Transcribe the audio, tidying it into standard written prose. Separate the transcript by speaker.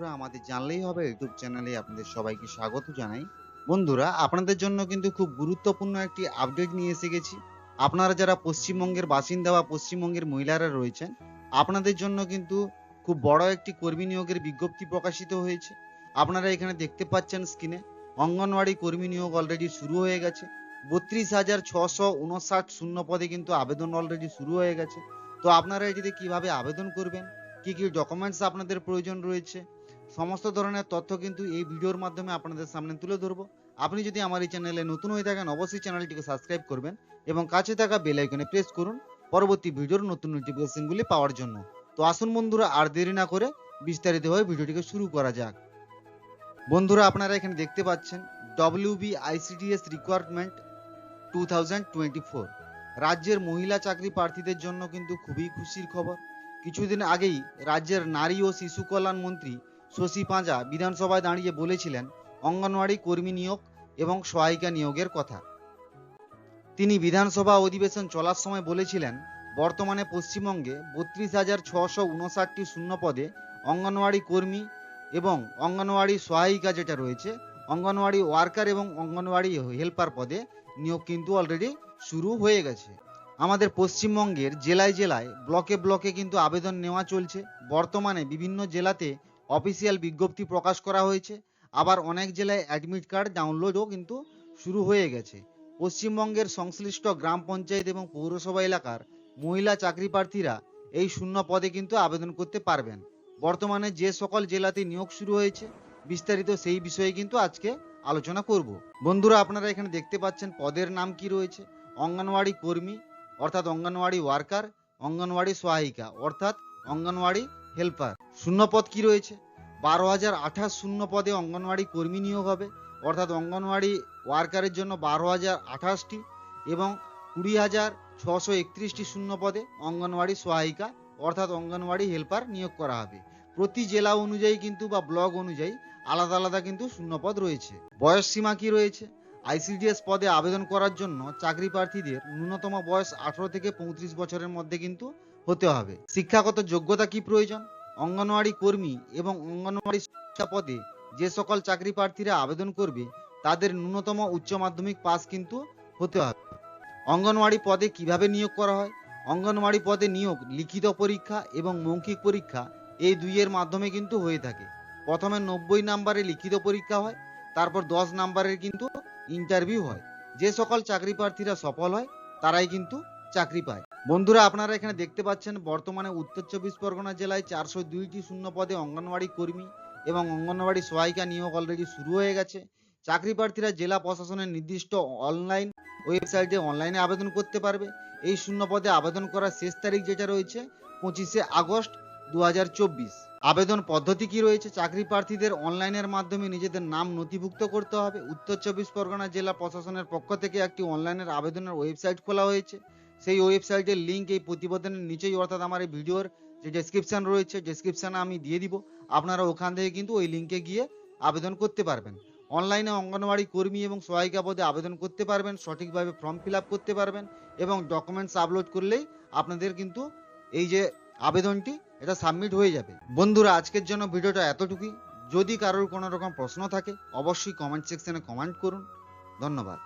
Speaker 1: বন্ধুরা, আমাদের জানলেই হবে ইউটিউব চ্যানেলে আপনাদের সবাইকে স্বাগত জানাই। বন্ধুরা, আপনাদের জন্য কিন্তু খুব গুরুত্বপূর্ণ একটি আপডেট নিয়ে এসে গেছি। আপনারা যারা পশ্চিমবঙ্গের বাসিন্দা বা পশ্চিমবঙ্গের মহিলারা রয়েছেন, আপনাদের জন্য কিন্তু খুব বড় একটি কর্মী নিয়োগের বিজ্ঞপ্তি প্রকাশিত হয়েছে। আপনারা এখানে দেখতে পাচ্ছেন স্ক্রিনে, অঙ্গনওয়াড়ি কর্মী নিয়োগ অলরেডি শুরু হয়ে গেছে। 32,659 শূন্য পদে কিন্তু আবেদন অলরেডি শুরু হয়ে গেছে। তো আপনারা এটিতে কিভাবে আবেদন করবেন, কি কি ডকুমেন্টস আপনাদের প্রয়োজন রয়েছে, সমস্ত ধরনের তথ্য কিন্তু এই ভিডিওর মাধ্যমে আপনাদের সামনে তুলে ধরবো। আপনি যদি আমার এই চ্যানেলে নতুন হয়ে থাকেন, অবশ্যই চ্যানেলটিকে সাবস্ক্রাইব করবেন এবং কাছে থাকা বেল আইকনে প্রেস করুন পরবর্তী ভিডিওর নতুন নোটিফিকেশনগুলি পাওয়ার জন্য। তো আসুন বন্ধুরা, আর দেরি না করে বিস্তারিতভাবে ভিডিওটিকে শুরু করা যাক। বন্ধুরা, আপনারা এখানে দেখতে পাচ্ছেন WBICDS রিকোয়ারমেন্ট 2024 রাজ্যের মহিলা চাকরি প্রার্থীদের জন্য কিন্তু খুবই খুশির খবর। কিছুদিন আগেই রাজ্যের নারী ও শিশু কল্যাণ মন্ত্রী শশী পাঁজা বিধানসভায় দাঁড়িয়ে বলেছিলেন অঙ্গনওয়াড়ি কর্মী নিয়োগ এবং সহায়িকা নিয়োগের কথা। তিনি বিধানসভা অধিবেশন চলার সময় বলেছিলেন, বর্তমানে পশ্চিমবঙ্গে 32,659টি শূন্য পদে অঙ্গনওয়াড়ি কর্মী এবং অঙ্গনওয়াড়ি সহায়িকা যেটা রয়েছে, অঙ্গনওয়াড়ি ওয়ার্কার এবং অঙ্গনওয়াড়ি হেল্পার পদে নিয়োগ কিন্তু অলরেডি শুরু হয়ে গেছে। আমাদের পশ্চিমবঙ্গের জেলায় জেলায় ব্লকে ব্লকে কিন্তু আবেদন নেওয়া চলছে। বর্তমানে বিভিন্ন জেলাতে অফিসিয়াল বিজ্ঞপ্তি প্রকাশ করা হয়েছে, আবার অনেক জেলায় অ্যাডমিট কার্ড ডাউনলোডও কিন্তু শুরু হয়ে গেছে। পশ্চিমবঙ্গের সংশ্লিষ্ট গ্রাম পঞ্চায়েত এবং পৌরসভা এলাকার মহিলা চাকরি প্রার্থীরা এই শূন্য পদে কিন্তু আবেদন করতে পারবেন। বর্তমানে যে সকল জেলাতে নিয়োগ শুরু হয়েছে, বিস্তারিত সেই বিষয়ে কিন্তু আজকে আলোচনা করব। বন্ধুরা, আপনারা এখানে দেখতে পাচ্ছেন পদের নাম কি রয়েছে, অঙ্গনওয়াড়ি কর্মী অর্থাৎ অঙ্গনওয়াড়ি ওয়ার্কার, অঙ্গনওয়াড়ি সহায়িকা অর্থাৎ অঙ্গনওয়াড়ি হেল্পার। শূন্য পদ কি রয়েছে, 12,028 শূন্য পদে অঙ্গনওয়াড়ি কর্মী নিয়োগ হবে, অর্থাৎ অঙ্গনওয়াড়ি ওয়ার্কারের জন্য 12,028টি এবং 20,631টি শূন্য পদে অঙ্গনওয়াড়ি সহায়িকা অর্থাৎ অঙ্গনওয়াড়ি হেল্পার নিয়োগ করা হবে। প্রতি জেলা অনুযায়ী কিন্তু বা ব্লক অনুযায়ী আলাদা আলাদা কিন্তু শূন্যপদ রয়েছে। বয়স সীমা কি রয়েছে, আইসিডিএস পদে আবেদন করার জন্য চাকরি প্রার্থীদের ন্যূনতম বয়স 18 থেকে 35 বছরের মধ্যে কিন্তু হতে হবে। শিক্ষাগত যোগ্যতা কি প্রয়োজন, অঙ্গনওয়াড়ি কর্মী এবং অঙ্গনওয়াড়ি শিক্ষা পদে যে সকল চাকরি প্রার্থীরা আবেদন করবে তাদের ন্যূনতম উচ্চ মাধ্যমিক পাস কিন্তু হতে হবে। অঙ্গনওয়াড়ি পদে কিভাবে নিয়োগ করা হয়, অঙ্গনওয়াড়ি পদে নিয়োগ লিখিত পরীক্ষা এবং মৌখিক পরীক্ষা এই দুইয়ের মাধ্যমে কিন্তু হয়ে থাকে। প্রথমে 90 নম্বরের লিখিত পরীক্ষা হয়, তারপর 10 নম্বরের কিন্তু ইন্টারভিউ হয়। যে সকল চাকরি প্রার্থীরা সফল হয় তারাই কিন্তু চাকরি পায়। বন্ধুরা, আপনারা এখানে দেখতে পাচ্ছেন বর্তমানে উত্তর 24 পরগনা জেলায় 402টি শূন্য পদে অঙ্গনওয়াড়ি কর্মী এবং অঙ্গনওয়াড়ি সহায়িকা নিয়োগ অলরেডি শুরু হয়ে গেছে। চাকরি প্রার্থীরা জেলা প্রশাসনের নির্দিষ্ট অনলাইন ওয়েবসাইটে অনলাইনে আবেদন করতে পারবে। এই শূন্য পদে আবেদন করার শেষ তারিখ যেটা রয়েছে 25শে আগস্ট 2024। আবেদন পদ্ধতি কি রয়েছে, চাকরি প্রার্থীদের অনলাইনের মাধ্যমে নিজেদের নাম নথিভুক্ত করতে হবে। উত্তর 24 পরগনা জেলা প্রশাসনের পক্ষ থেকে একটি অনলাইনের আবেদনের ওয়েবসাইট খোলা হয়েছে। সেই ওয়েবসাইটের লিঙ্ক এই প্রতিবেদনের নিচেই অর্থাৎ আমার এই ভিডিওর যে ডেসক্রিপশন রয়েছে, ডেসক্রিপশনে আমি দিয়ে দিব। আপনারা ওখান থেকে কিন্তু ওই লিঙ্কে গিয়ে আবেদন করতে পারবেন। অনলাইনে অঙ্গনওয়াড়ি কর্মী এবং সহায়িকা পদে আবেদন করতে পারবেন, সঠিকভাবে ফর্ম ফিল আপ করতে পারবেন এবং ডকুমেন্টস আপলোড করলেই আপনাদের কিন্তু এই যে আবেদনটি এটা সাবমিট হয়ে যাবে। বন্ধুরা, আজকের জন্য ভিডিওটা এতটুকুই। যদি কারোর কোনো রকম প্রশ্ন থাকে অবশ্যই কমেন্ট সেকশনে কমেন্ট করুন। ধন্যবাদ।